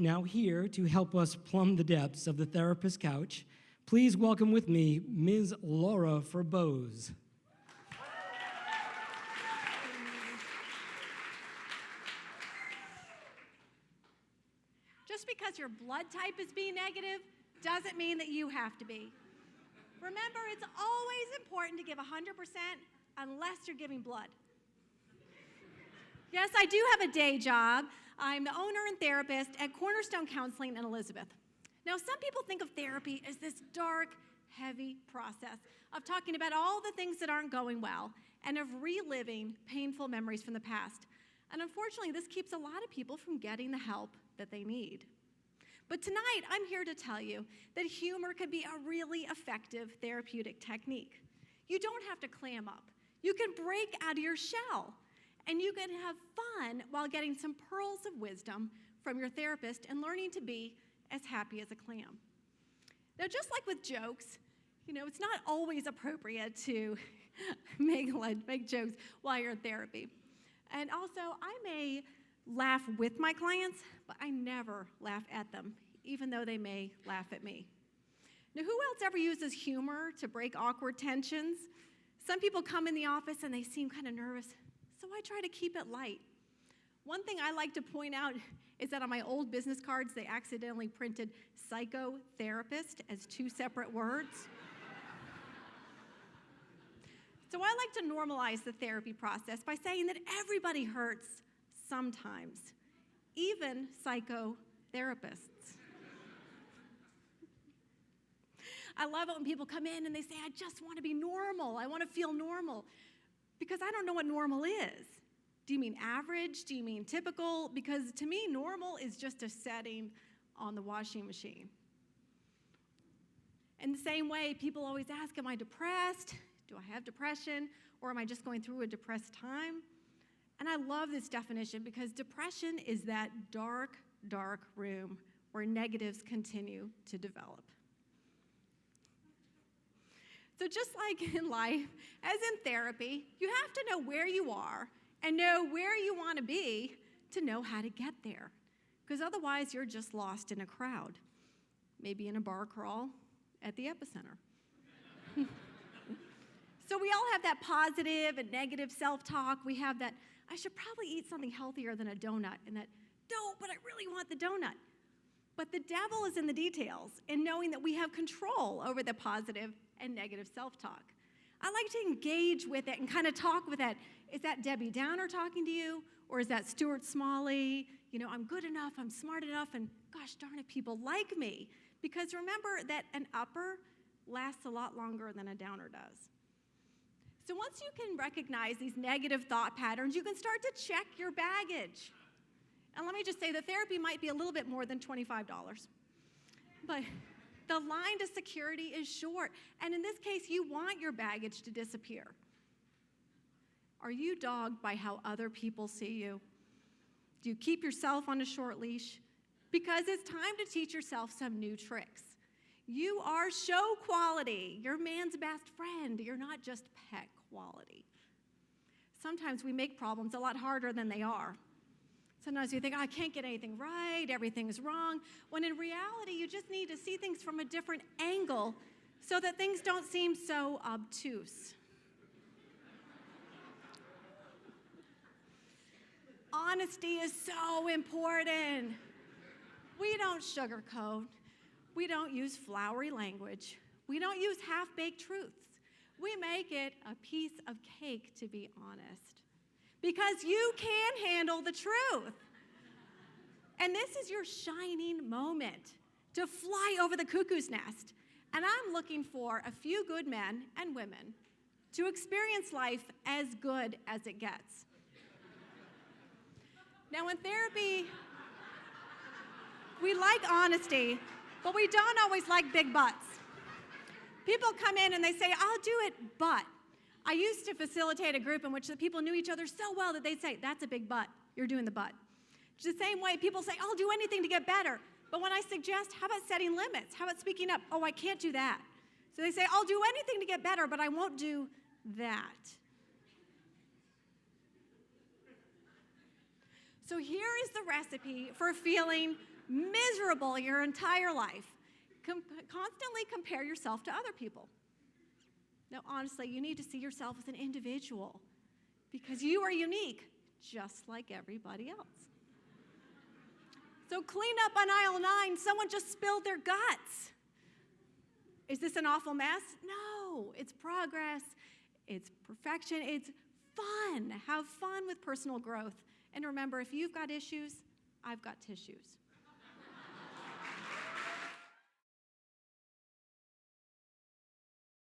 Now here to help us plumb the depths of the therapist couch, please welcome with me Ms. Laura Frohboese. Just because your blood type is B negative doesn't mean that you have to be. Remember, it's always important to give 100% unless you're giving blood. Yes, I do have a day job. I'm the owner and therapist at Cornerstone Counseling in Elizabeth. Now, some people think of therapy as this dark, heavy process of talking about all the things that aren't going well and of reliving painful memories from the past. And unfortunately, this keeps a lot of people from getting the help that they need. But tonight, I'm here to tell you that humor can be a really effective therapeutic technique. You don't have to clam up. You can break out of your shell, and you can have fun while getting some pearls of wisdom from your therapist and learning to be as happy as a clam. Now, just like with jokes, it's not always appropriate to make jokes while you're in therapy. And also, I may laugh with my clients, but I never laugh at them, even though they may laugh at me. Now, who else ever uses humor to break awkward tensions? Some people come in the office and they seem kind of nervous, so I try to keep it light. One thing I like to point out is that on my old business cards, they accidentally printed psychotherapist as two separate words. So I like to normalize the therapy process by saying that everybody hurts sometimes, even psychotherapists. I love it when people come in and they say, I just want to be normal. I want to feel normal. Because I don't know what normal is. Do you mean average? Do you mean typical? Because to me, normal is just a setting on the washing machine. In the same way, people always ask, am I depressed? Do I have depression? Or am I just going through a depressed time? And I love this definition because depression is that dark, dark room where negatives continue to develop. So just like in life, as in therapy, you have to know where you are and know where you want to be to know how to get there. Because otherwise, you're just lost in a crowd, maybe in a bar crawl at the epicenter. So we all have that positive and negative self-talk. We have that, I should probably eat something healthier than a donut, and that, no, but I really want the donut. But the devil is in the details, in knowing that we have control over the positive and negative self-talk. I like to engage with it and kind of talk with it. Is that Debbie Downer talking to you? Or is that Stuart Smalley? I'm good enough, I'm smart enough, and gosh darn it, people like me. Because remember that an upper lasts a lot longer than a downer does. So once you can recognize these negative thought patterns, you can start to check your baggage. And let me just say, the therapy might be a little bit more than $25. But the line to security is short. And in this case, you want your baggage to disappear. Are you dogged by how other people see you? Do you keep yourself on a short leash? Because it's time to teach yourself some new tricks. You are show quality. You're man's best friend. You're not just pet quality. Sometimes we make problems a lot harder than they are. Sometimes you think, I can't get anything right, everything is wrong, when in reality, you just need to see things from a different angle so that things don't seem so obtuse. Honesty is so important. We don't sugarcoat. We don't use flowery language. We don't use half-baked truths. We make it a piece of cake, to be honest. Because you can handle the truth. And this is your shining moment to fly over the cuckoo's nest. And I'm looking for a few good men and women to experience life as good as it gets. Now, in therapy, we like honesty, but we don't always like big buts. People come in and they say, I'll do it, but. I used to facilitate a group in which the people knew each other so well that they'd say, that's a big but, you're doing the but. It's the same way people say, I'll do anything to get better. But when I suggest, how about setting limits? How about speaking up? Oh, I can't do that. So they say, I'll do anything to get better, but I won't do that. So here is the recipe for feeling miserable your entire life. Constantly compare yourself to other people. No, honestly, you need to see yourself as an individual because you are unique, just like everybody else. So clean up on aisle 9. Someone just spilled their guts. Is this an awful mess? No, it's progress. It's perfection. It's fun. Have fun with personal growth. And remember, if you've got issues, I've got tissues.